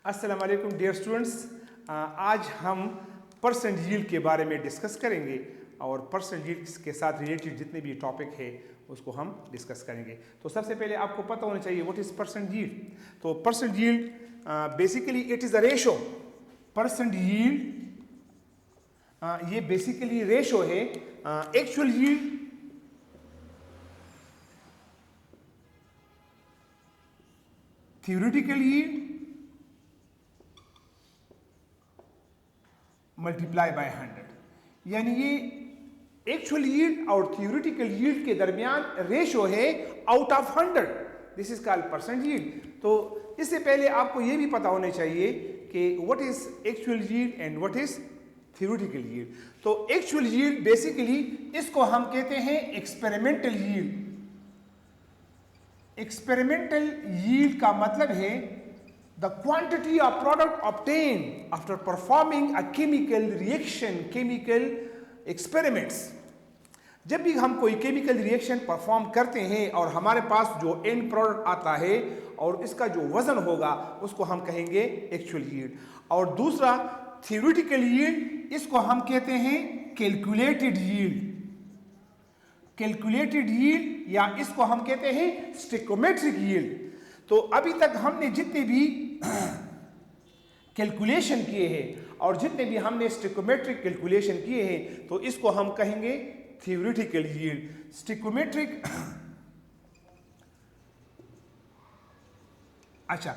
अस्सलाम वालेकुम dear students, आज हम परसेंट यील्ड के बारे में डिस्कस करेंगे और परसेंट यील्ड के साथ रिलेटेड जितने भी टॉपिक है उसको हम डिस्कस करेंगे। तो सबसे पहले आपको पता होना चाहिए व्हाट इज़ परसेंट यील्ड। तो percent yield basically it is a ratio. Percent yield ये बेसिकली रेशो है actual yield theoretical yield multiply by 100, यानी ये एक्चुअल यील्ड और थियोरिटिकल यील्ड के दरमियान रेशो है out of 100। This is called percent yield. तो इससे पहले आपको ये भी पता होना चाहिए कि what is actual yield and what is theoretical yield. तो एक्चुअल यील्ड बेसिकली इसको हम कहते हैं एक्सपेरिमेंटल यील्ड। एक्सपेरिमेंटल यील्ड का मतलब है the quantity of product obtained after performing a chemical reaction, chemical experiments। जब भी हम कोई केमिकल रिएक्शन परफॉर्म करते हैं और हमारे पास जो एंड प्रोडक्ट आता है और इसका जो वजन होगा उसको हम कहेंगे एक्चुअल यील्ड। और दूसरा थियोरिटिकल यील्ड, इसको हम कहते हैं कैलकुलेटेड यील्ड। कैलकुलेटेड यील्ड या इसको हम कहते हैं स्टोइकोमेट्रिक यील्ड। तो अभी तक हमने जितने भी कैलकुलेशन किए हैं और जितने भी हमने स्टोइकोमेट्रिक कैलकुलेशन किए हैं तो इसको हम कहेंगे थियोरिटिकल यील्ड। स्टोइकोमेट्रिक अच्छा,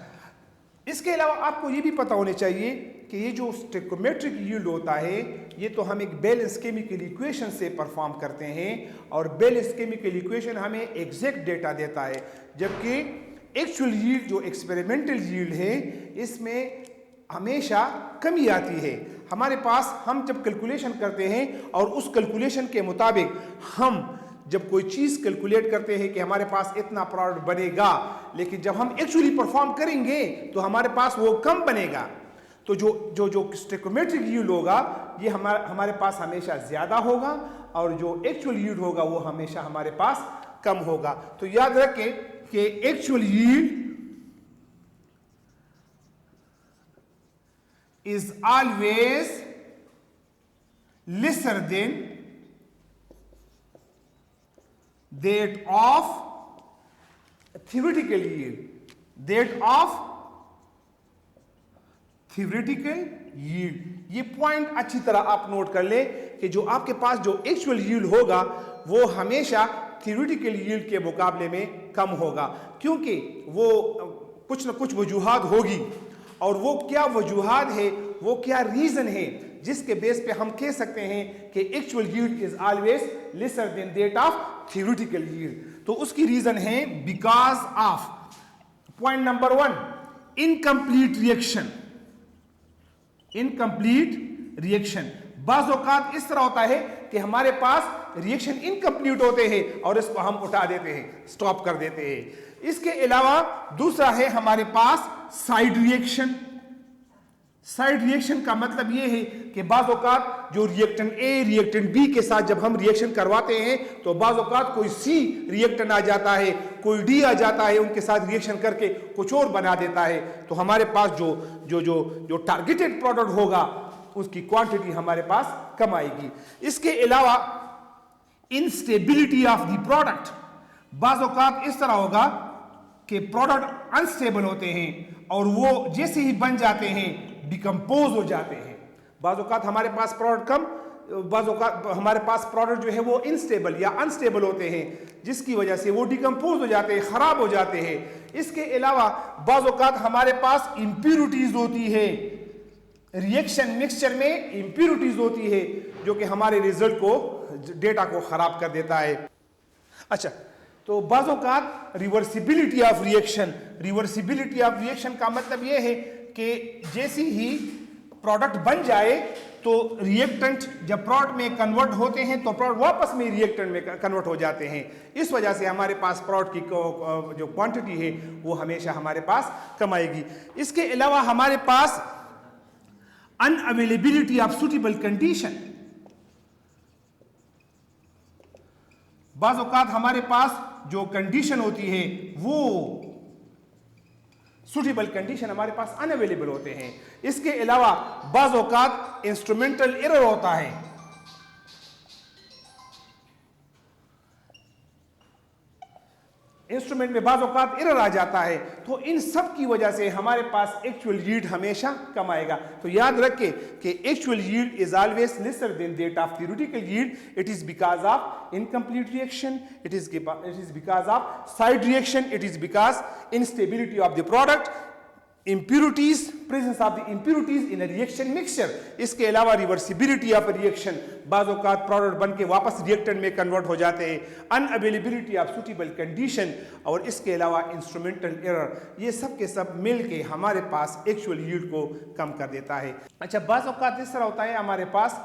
इसके अलावा आपको ये भी पता होने चाहिए कि ये जो स्टोइकोमेट्रिक यील्ड होता है ये तो हम एक बैलेंस केमिकल इक्वेशन से परफॉर्म करते हैं और बैलेंस केमिकल इक्वेशन हमें एग्जैक्ट डेटा देता है, जबकि एक्चुअल यील्ड जो एक्सपेरिमेंटल यील्ड है इसमें हमेशा कमी आती है। हमारे पास हम जब कैलकुलेशन करते हैं और उस कैलकुलेशन के मुताबिक हम जब कोई चीज़ कैलकुलेट करते हैं कि हमारे पास इतना प्रोडक्ट बनेगा, लेकिन जब हम एक्चुअली परफॉर्म करेंगे तो हमारे पास वो कम बनेगा। तो जो स्टोइकोमेट्रिक यील्ड होगा ये हमारे पास हमेशा ज़्यादा होगा और जो एक्चुअल यील्ड होगा वो हमेशा हमारे पास कम होगा। तो याद रखें कि actual yield is always lesser than that of theoretical yield, that of theoretical yield। ये पॉइंट अच्छी तरह आप नोट कर ले कि जो आपके पास जो एक्चुअल यील्ड होगा वो हमेशा थियोरिटिकल यील्ड के मुकाबले में कम होगा, क्योंकि वो कुछ न कुछ वजूहात होगी। और वो क्या वजूहात है, वो क्या रीजन है जिसके बेस पे हम कह सकते हैं कि actual yield is always lesser than that of theoretical yield. तो उसकी रीजन है because of point number 1, incomplete reaction. Incomplete reaction बाज़ औक़ात इस तरह होता है कि हमारे पास रिएक्शन इनकम्प्लीट होते हैं और इसको हम उठा देते हैं, स्टॉप कर देते हैं। इसके अलावा दूसरा है हमारे पास साइड रिएक्शन। साइड रिएक्शन का मतलब यह है कि बाज़ औक़ात जो रिएक्टेंट ए रिएक्टेंट बी के साथ जब हम रिएक्शन करवाते हैं तो बाज़ औक़ात कोई सी रिएक्टेंट आ जाता है, कोई डी आ जाता है, उनके साथ रिएक्शन करके कुछ और बना देता है। तो हमारे पास जो टारगेटेड प्रोडक्ट होगा उसकी क्वांटिटी हमारे पास कम आएगी। इसके अलावा इंस्टेबिलिटी ऑफ द प्रोडक्ट, बाज़ औक़ात इस तरह होगा कि प्रोडक्ट अनस्टेबल होते हैं और वो जैसे ही बन जाते हैं डिकम्पोज हो जाते हैं। बाज़ औक़ात हमारे पास प्रोडक्ट कम, बाज़ औक़ात हमारे पास प्रोडक्ट जो है वो इनस्टेबल या अनस्टेबल होते हैं जिसकी वजह से वो डिकम्पोज हो जाते हैं, ख़राब हो जाते हैं। इसके अलावा बाज़ औक़ात हमारे पास इम्प्योरिटीज़ होती है, रिएक्शन मिक्सचर में इम्प्योरिटीज़ होती है जो कि हमारे रिजल्ट को, डेटा को ख़राब कर देता है। अच्छा, तो बाज़ औक़ात reversibility of reaction. Reversibility of reaction का मतलब यह है कि जैसे ही प्रोडक्ट बन जाए तो रिएक्टेंट जब प्रोडक्ट में कन्वर्ट होते हैं तो प्रोडक्ट वापस में रिएक्टेंट में कन्वर्ट हो जाते हैं। इस वजह से हमारे पास प्रोडक्ट की जो क्वांटिटी है वो हमेशा हमारे पास कम आएगी। इसके अलावा हमारे पास अनअवेलेबिलिटी ऑफ सूटेबल कंडीशन। बाज़ औक़ात हमारे पास जो कंडीशन होती है वो सुटेबल कंडीशन हमारे पास अनअवेलेबल होते हैं। इसके अलावा बाज़ औक़ात इंस्ट्रूमेंटल एरर होता है, इंस्ट्रूमेंट में बाज़ औक़ात एरर आ जाता है। तो इन सब की वजह से हमारे पास एक्चुअल यील्ड हमेशा कम आएगा। तो याद रखें कि actual yield is always lesser than that of theoretical yield. It is because of incomplete reaction, it is because of side reaction, it is because instability of the product, impurities, presence of the impurities in a reaction mixture। इसके अलावा reversibility of reaction, बाज़ औक़ात product बन के वापस reactant में convert हो जाते हैं, अनअवेलेबिलिटी ऑफ सुटेबल कंडीशन, और इसके अलावा इंस्ट्रूमेंटल एरर, ये सब के सब मिल के हमारे पास एक्चुअल यील्ड को कम कर देता है। अच्छा, बाज़ औक़ात इस तरह होता है हमारे पास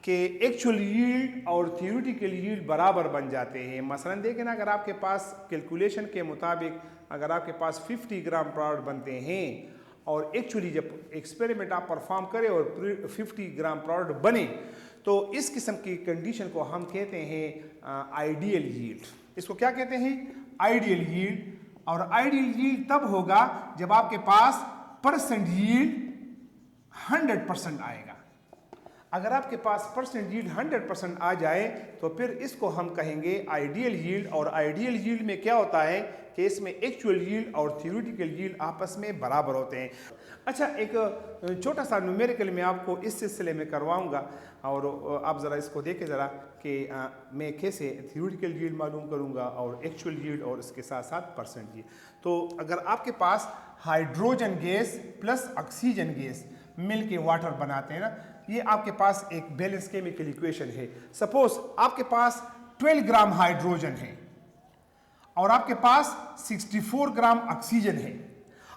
कि एक्चुअल यील्ड और थियोरेटिकल यील्ड बराबर बन जाते हैं। मसलन देखें ना, अगर आपके पास कैलकुलेशन के मुताबिक अगर आपके पास 50 ग्राम प्रोडक्ट बनते हैं और एक्चुअली जब एक्सपेरिमेंट आप परफॉर्म करें और 50 ग्राम प्रोडक्ट बने, तो इस किस्म की कंडीशन को हम कहते हैं आइडियल यील्ड। इसको क्या कहते हैं? Ideal yield. और आइडियल यील्ड तब होगा जब आपके पास परसेंट यील्ड 100% आएगा। अगर आपके पास परसेंट यील्ड 100% आ जाए तो फिर इसको हम कहेंगे आइडियल यील्ड। और आइडियल यील्ड में क्या होता है कि इसमें एक्चुअल यील्ड और थ्योरेटिकल यील्ड आपस में बराबर होते हैं। अच्छा, एक छोटा सा न्यूमेरिकल मैं आपको इस सिलसिले में करवाऊंगा, और आप ज़रा इसको देखें ज़रा कि मैं कैसे थ्योरेटिकल यील्ड मालूम करूंगा और एक्चुअल यील्ड और इसके साथ साथ परसेंट यील्ड। तो अगर आपके पास hydrogen gas plus oxygen gas मिल के वाटर बनाते हैं ना, ये आपके पास एक बैलेंस केमिकल इक्वेशन है। सपोज आपके पास 12 ग्राम हाइड्रोजन है और आपके पास 64 ग्राम ऑक्सीजन है,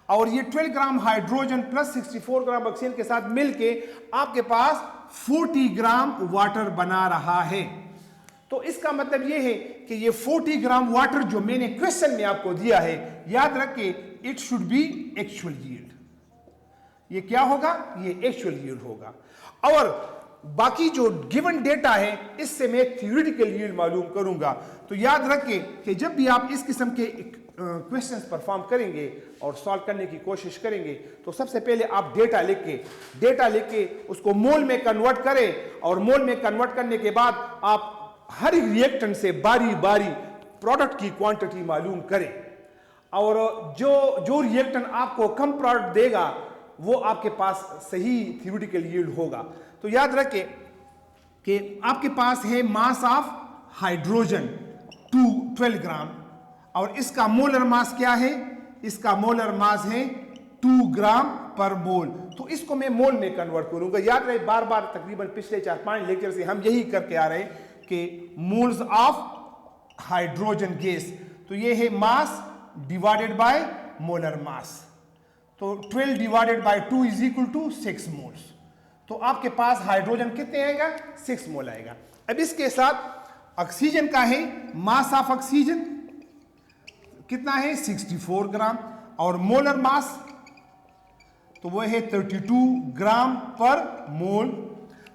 और ये 12 gram hydrogen plus 64 gram oxygen के साथ मिलके आपके पास 40 ग्राम वाटर बना रहा है। तो इसका मतलब ये है कि ये 40 ग्राम वाटर जो मैंने क्वेश्चन में आपको दिया है, याद रखिए it should be actual yield. ये क्या होगा? ये एक्चुअल यील्ड होगा। और बाकी जो गिवन डेटा है इससे मैं थ्योरेटिकल यील्ड मालूम करूंगा। तो याद रखें कि जब भी आप इस किस्म के क्वेश्चंस परफॉर्म करेंगे और सॉल्व करने की कोशिश करेंगे, तो सबसे पहले आप डेटा लिख के उसको मोल में कन्वर्ट करें, और मोल में कन्वर्ट करने के बाद आप हर रिएक्टेंट से बारी बारी प्रोडक्ट की क्वांटिटी मालूम करें, और जो रिएक्टेंट आपको कम प्रोडक्ट देगा वो आपके पास सही थ्योरेटिकल यील्ड होगा। तो याद रखें कि आपके पास है मास ऑफ हाइड्रोजन 12 ग्राम, और इसका मोलर मास क्या है? इसका मोलर मास है 2 ग्राम पर मोल। तो इसको मैं मोल में कन्वर्ट करूंगा। याद रहे, बार बार तकरीबन पिछले 4-5 लेक्चर से हम यही करके आ रहे हैं कि मोल्स ऑफ हाइड्रोजन गैस, तो ये है mass divided by molar mass. तो 12 divided by 2 is equal to 6 moles. तो आपके पास हाइड्रोजन कितने आएगा? 6 मोल आएगा। अब इसके साथ ऑक्सीजन का है, मास ऑफ ऑक्सीजन कितना है? 64 ग्राम, और मोलर मास तो वो है 32 ग्राम पर मोल।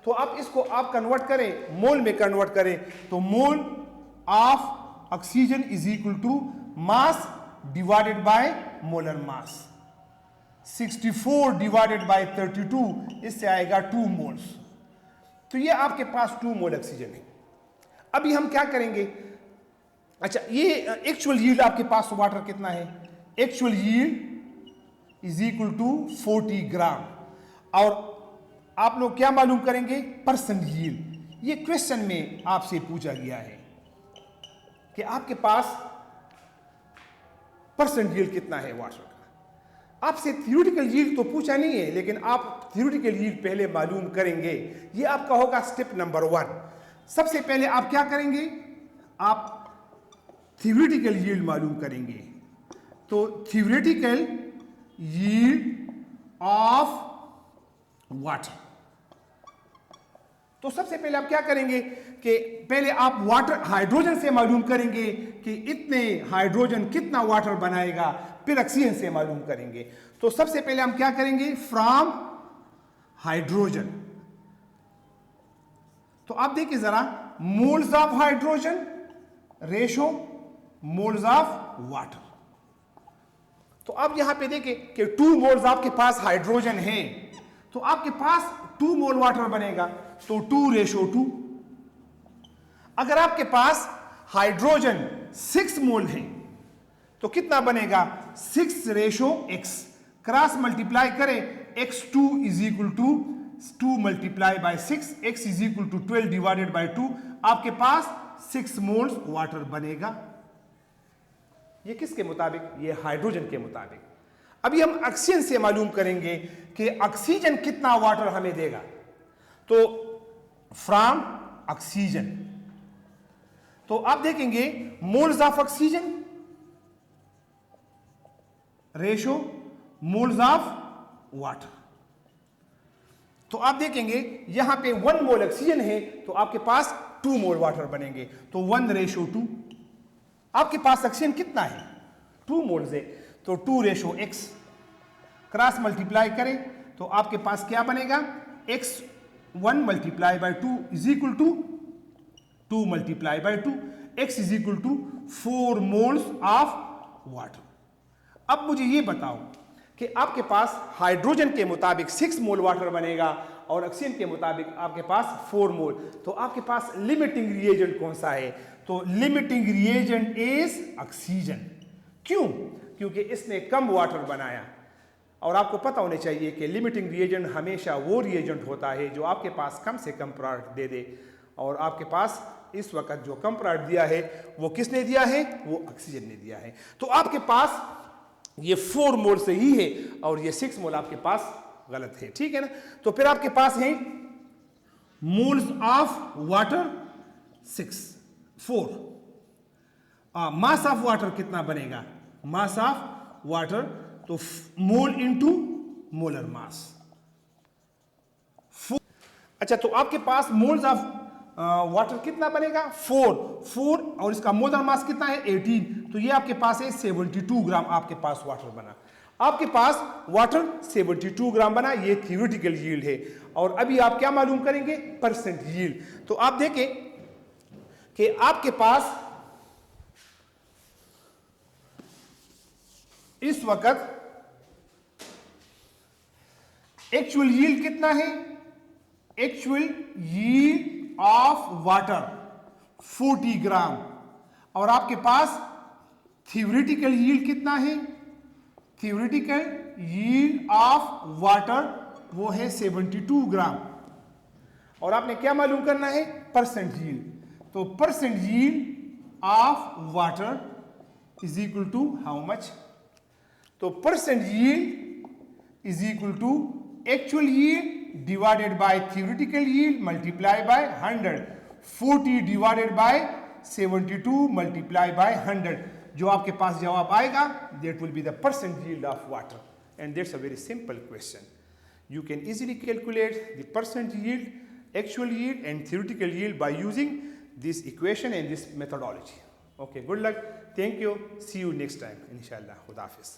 तो अब इसको आप कन्वर्ट करें, मोल में कन्वर्ट करें, तो mole of oxygen is equal to mass divided by molar mass. 64 divided by 32, इससे आएगा 2 मोल्स। तो ये आपके पास 2 मोल ऑक्सीजन है। अभी हम क्या करेंगे? अच्छा, ये एक्चुअल यील्ड आपके पास वाटर कितना है? Actual yield is equal to 40 gram, और आप लोग क्या मालूम करेंगे? Percent yield. ये क्वेश्चन में आपसे पूछा गया है कि आपके पास परसेंट यील्ड कितना है वाटर का। आपसे थ्योरेटिकल यील्ड तो पूछा नहीं है, लेकिन आप थ्योरेटिकल यील्ड पहले मालूम करेंगे। ये आपका होगा स्टेप नंबर 1। सबसे पहले आप क्या करेंगे? आप थ्योरेटिकल यील्ड मालूम करेंगे। तो थ्योरेटिकल यील्ड ऑफ वाटर, तो सबसे पहले आप क्या करेंगे कि पहले आप वाटर हाइड्रोजन से मालूम करेंगे कि इतने हाइड्रोजन कितना वाटर बनाएगा, फिर ऑक्सीजन से मालूम करेंगे। तो सबसे पहले हम क्या करेंगे? From hydrogen. तो आप देखिए जरा, moles of hydrogen ratio moles of water. तो अब यहां पे देखें कि 2 मोल्स आपके पास हाइड्रोजन है, तो आपके पास 2 मोल वाटर बनेगा, तो 2:2। अगर आपके पास हाइड्रोजन 6 मोल है तो कितना बनेगा? 6:x। क्रॉस मल्टीप्लाई करें, x2 is equal to 2 multiply by 6, x is equal to 12 divided by 2। आपके पास 6 मोल्स वाटर बनेगा। ये किसके मुताबिक? ये हाइड्रोजन के मुताबिक। अभी हम ऑक्सीजन से मालूम करेंगे कि ऑक्सीजन कितना वाटर हमें देगा। तो फ्रॉम ऑक्सीजन, तो आप देखेंगे moles of oxygen ratio moles of water. तो आप देखेंगे यहां पे 1 मोल ऑक्सीजन है तो आपके पास 2 मोल वाटर बनेंगे, तो 1:2। आपके पास ऑक्सीजन कितना है? 2 मोल्स है, तो 2:x। क्रॉस मल्टीप्लाई करें तो आपके पास क्या बनेगा? x1 multiply by 2 is equal to 2 multiply by 2, x is equal to 4 moles of water. अब मुझे ये बताओ कि आपके पास हाइड्रोजन के मुताबिक 6 मोल वाटर बनेगा और ऑक्सीजन के मुताबिक आपके पास 4 मोल, तो आपके पास लिमिटिंग रिएजेंट कौन सा है? तो लिमिटिंग रिएजेंट इज ऑक्सीजन। क्यों? क्योंकि इसने कम वाटर बनाया। और आपको पता होना चाहिए कि लिमिटिंग रिएजेंट हमेशा वो रिएजेंट होता है जो आपके पास कम से कम प्रोडक्ट दे दे, और आपके पास इस वक्त जो कम प्रोडक्ट दिया है वो किसने दिया है? वो ऑक्सीजन ने दिया है। तो आपके पास ये 4 मोल सही है और ये 6 मोल आपके पास गलत है, ठीक है ना? तो फिर आपके पास है moles of water 4। Mass of water कितना बनेगा? मास ऑफ वाटर, तो मोल इंटू मोलर मास। अच्छा, तो आपके पास मोल्स ऑफ वाटर कितना बनेगा? 4 और इसका मोलर मास कितना है? 18। तो ये आपके पास है 72 ग्राम आपके पास वाटर बना। आपके पास वाटर 72 ग्राम बना, ये थ्योरेटिकल यील्ड है। और अभी आप क्या मालूम करेंगे? Percent yield. तो आप देखें कि आपके पास इस वक्त एक्चुअल यील्ड कितना है? Actual yield of water 40 gram, और आपके पास थ्योरेटिकल यील्ड कितना है? थ्योरेटिकल यील्ड ऑफ वाटर वो है 72 ग्राम। और आपने क्या मालूम करना है? Percent yield. तो percent yield of water is equal to how much? तो percent yield is equal to actual yield divided by theoretical yield multiply by 100। 40 divided by 72 multiply by 100। जो आपके पास जवाब आएगा that will be the percent yield of water, and that's a very simple question. You can easily calculate the percent yield, actual yield and theoretical yield by using this equation and this methodology. Okay, good luck. Thank you. See you next time. Inshallah. Khuda Hafiz.